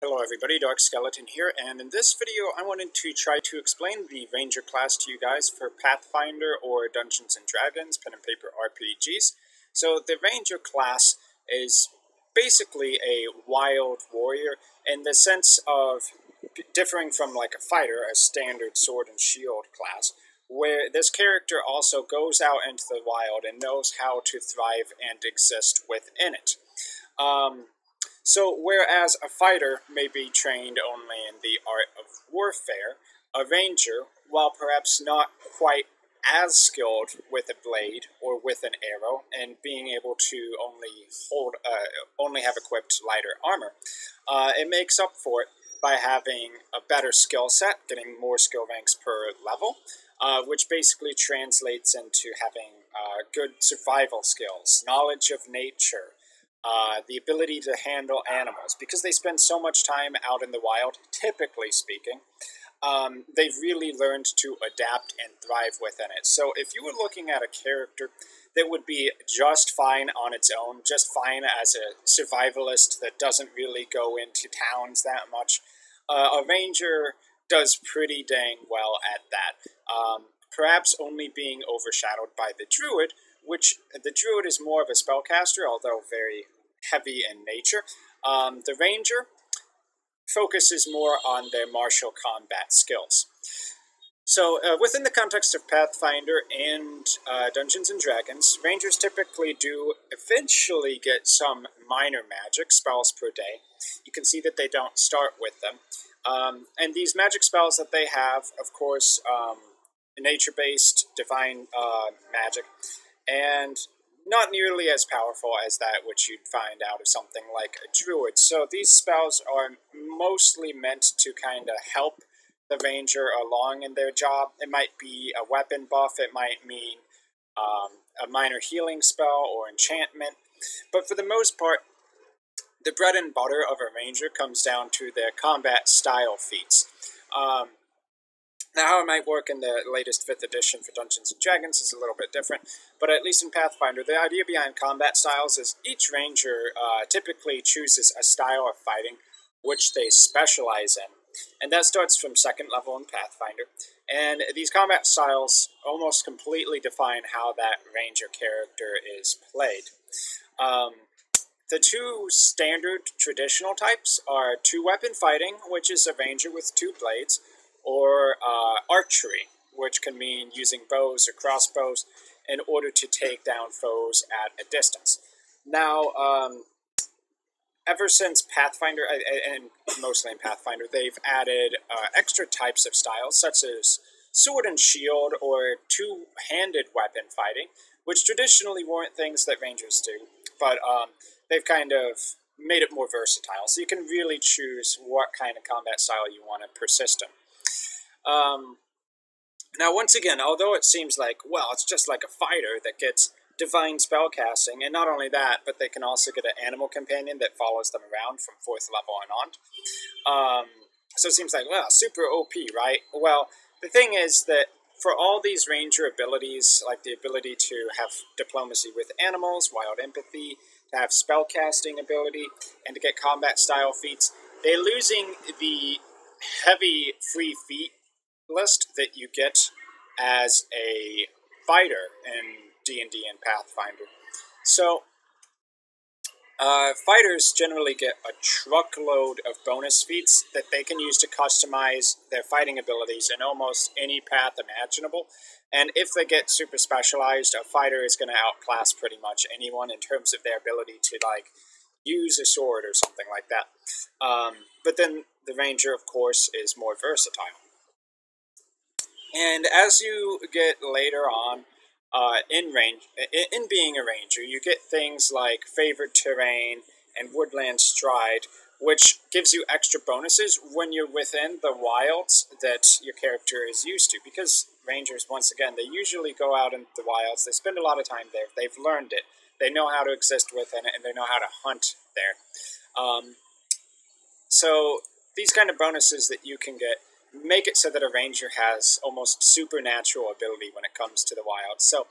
Hello everybody, Dark Skeleton here, and in this video I wanted to try to explain the Ranger class to you guys for Pathfinder or Dungeons & Dragons pen and paper RPGs. So the Ranger class is basically a wild warrior in the sense of differing from like a fighter, a standard sword and shield class, where this character also goes out into the wild and knows how to thrive and exist within it. So, whereas a fighter may be trained only in the art of warfare, a ranger, while perhaps not quite as skilled with a blade or with an arrow, and being able to only have equipped lighter armor, it makes up for it by having a better skill set, getting more skill ranks per level, which basically translates into having good survival skills, knowledge of nature, the ability to handle animals, because they spend so much time out in the wild, typically speaking. They've really learned to adapt and thrive within it. So if you were looking at a character that would be just fine on its own, just fine as a survivalist that doesn't really go into towns that much, a ranger does pretty dang well at that. Perhaps only being overshadowed by the druid, which the druid is more of a spellcaster, although very heavy in nature. The ranger focuses more on their martial combat skills. So, within the context of Pathfinder and Dungeons & Dragons, rangers typically do eventually get some minor magic spells per day. You can see that they don't start with them. And these magic spells that they have, of course, nature-based divine magic, and not nearly as powerful as that which you'd find out of something like a druid. So these spells are mostly meant to kind of help the ranger along in their job. It might be a weapon buff, it might mean a minor healing spell or enchantment, but for the most part, the bread and butter of a ranger comes down to their combat style feats. Now, how it might work in the latest 5th edition for Dungeons & Dragons is a little bit different, but at least in Pathfinder, the idea behind combat styles is each ranger typically chooses a style of fighting which they specialize in, and that starts from 2nd level in Pathfinder, and these combat styles almost completely define how that ranger character is played. The two standard traditional types are two-weapon fighting, which is a ranger with 2 blades, or archery, which can mean using bows or crossbows in order to take down foes at a distance. Now, ever since Pathfinder, and mostly in Pathfinder, they've added extra types of styles, such as sword and shield or two-handed weapon fighting, which traditionally weren't things that rangers do, but they've kind of made it more versatile, so you can really choose what kind of combat style you want to persist in. Now, once again, although it seems like, well, it's just like a fighter that gets divine spellcasting, and not only that, but they can also get an animal companion that follows them around from 4th level and on. So it seems like, well, super OP, right? Well, the thing is that for all these ranger abilities, like the ability to have diplomacy with animals, wild empathy, to have spellcasting ability, and to get combat style feats, they're losing the heavy free feat list that you get as a fighter in D&D and Pathfinder. So, fighters generally get a truckload of bonus feats that they can use to customize their fighting abilities in almost any path imaginable. And if they get super specialized, a fighter is going to outclass pretty much anyone in terms of their ability to, like, use a sword or something like that. But then the ranger, of course, is more versatile. And as you get later on in being a ranger, you get things like favored terrain and woodland stride, which gives you extra bonuses when you're within the wilds that your character is used to. Because rangers, once again, they usually go out into the wilds, they spend a lot of time there, they've learned it, they know how to exist within it, and they know how to hunt there. So these kind of bonuses that you can get make it so that a ranger has almost supernatural ability when it comes to the wild. So,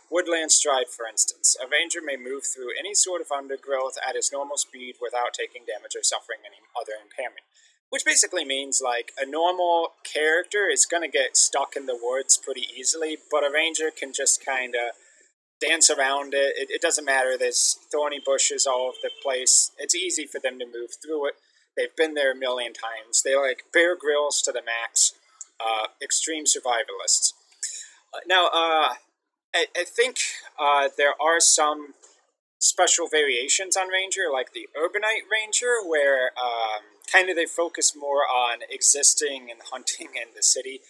woodland stride, for instance. A ranger may move through any sort of undergrowth at his normal speed without taking damage or suffering any other impairment. Which basically means, like, a normal character is going to get stuck in the woods pretty easily, but a ranger can just kind of dance around it. It doesn't matter. There's thorny bushes all over the place. It's easy for them to move through it. They've been there a million times. They're like Bear Grylls to the max. Extreme survivalists. I think there are some special variations on Ranger, like the Urbanite Ranger, where kind of they focus more on existing and hunting in the city,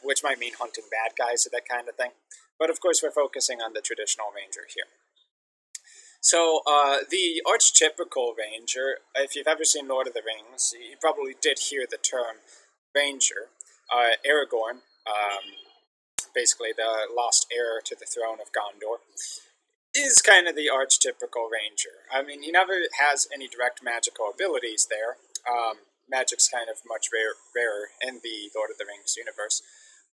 which might mean hunting bad guys or that kind of thing. But of course, we're focusing on the traditional Ranger here. So, the archetypical Ranger, if you've ever seen Lord of the Rings, you probably did hear the term Ranger. Aragorn, basically the lost heir to the throne of Gondor, is kind of the archetypical Ranger. I mean, he never has any direct magical abilities there. Magic's kind of much rarer in the Lord of the Rings universe.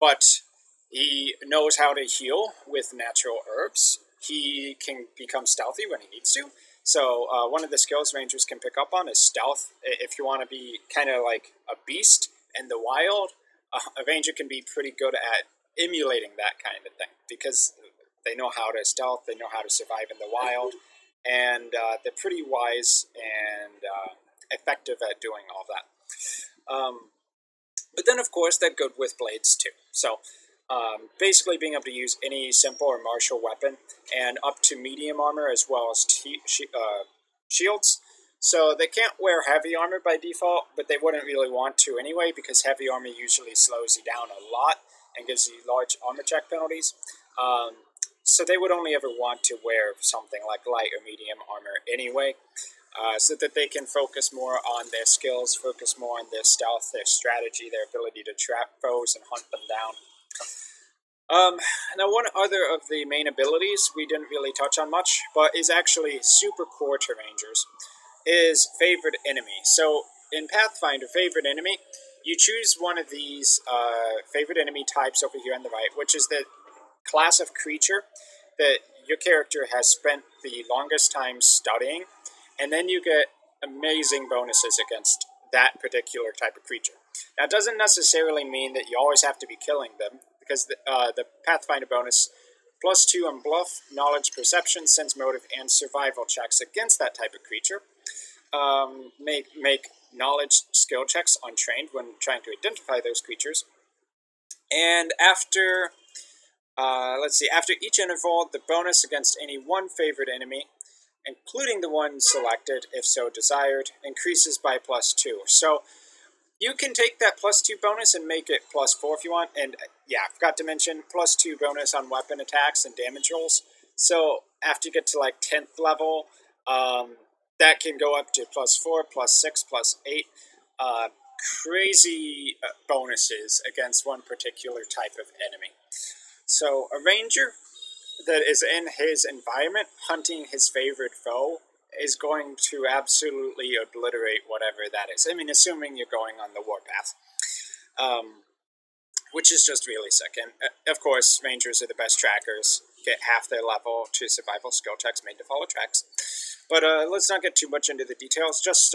But he knows how to heal with natural herbs. He can become stealthy when he needs to. So one of the skills Rangers can pick up on is stealth. If you want to be kind of like a beast in the wild, a Ranger can be pretty good at emulating that kind of thing, because they know how to stealth, they know how to survive in the wild, and they're pretty wise and effective at doing all that. But then, of course, they're good with blades, too. So, basically being able to use any simple or martial weapon, and up to medium armor, as well as shields. So they can't wear heavy armor by default, but they wouldn't really want to anyway, because heavy armor usually slows you down a lot and gives you large armor check penalties. So they would only ever want to wear something like light or medium armor anyway, so that they can focus more on their skills, focus more on their stealth, their strategy, their ability to trap foes and hunt them down. Now, one other of the main abilities we didn't really touch on much, but is actually super core to Rangers, is Favorite Enemy. So, in Pathfinder, Favorite Enemy, you choose one of these Favorite Enemy types over here on the right, which is the class of creature that your character has spent the longest time studying, and then you get amazing bonuses against that particular type of creature. Now, it doesn't necessarily mean that you always have to be killing them, because the Pathfinder bonus, +2 on bluff, knowledge, perception, sense motive, and survival checks against that type of creature make knowledge skill checks untrained when trying to identify those creatures. And after, after each interval, the bonus against any one favorite enemy, including the one selected, if so desired, increases by +2. So you can take that +2 bonus and make it +4 if you want. And yeah, I forgot to mention, +2 bonus on weapon attacks and damage rolls. So after you get to like 10th level, that can go up to +4, +6, +8. Crazy bonuses against one particular type of enemy. So a ranger that is in his environment, hunting his favorite foe, is going to absolutely obliterate whatever that is. I mean, assuming you're going on the warpath, which is just really sick. And of course, Rangers are the best trackers, get half their level to survival skill checks made to follow tracks. But let's not get too much into the details. Just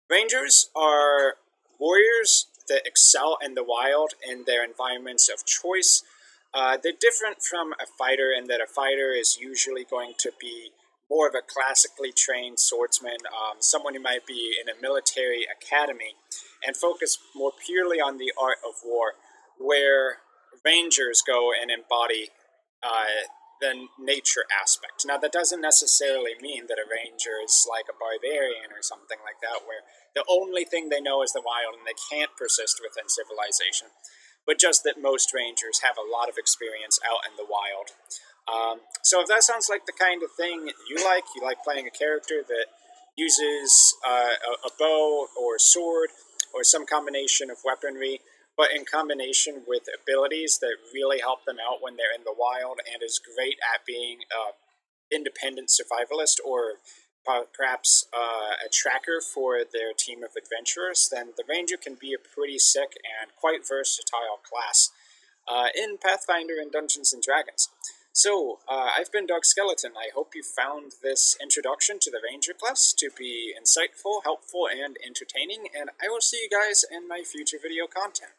Rangers are warriors that excel in the wild in their environments of choice. They're different from a fighter in that a fighter is usually going to be more of a classically trained swordsman, someone who might be in a military academy, and focus more purely on the art of war, where Rangers go and embody the nature aspect. Now, that doesn't necessarily mean that a Ranger is like a barbarian or something like that, where the only thing they know is the wild and they can't persist within civilization, but just that most Rangers have a lot of experience out in the wild. So if that sounds like the kind of thing you like playing a character that uses a bow or sword or some combination of weaponry, but in combination with abilities that really help them out when they're in the wild, and is great at being an independent survivalist, or perhaps a tracker for their team of adventurers, then the Ranger can be a pretty sick and quite versatile class in Pathfinder and Dungeons and Dragons. So, I've been Dark Skeleton. I hope you found this introduction to the Ranger class to be insightful, helpful, and entertaining, and I will see you guys in my future video content.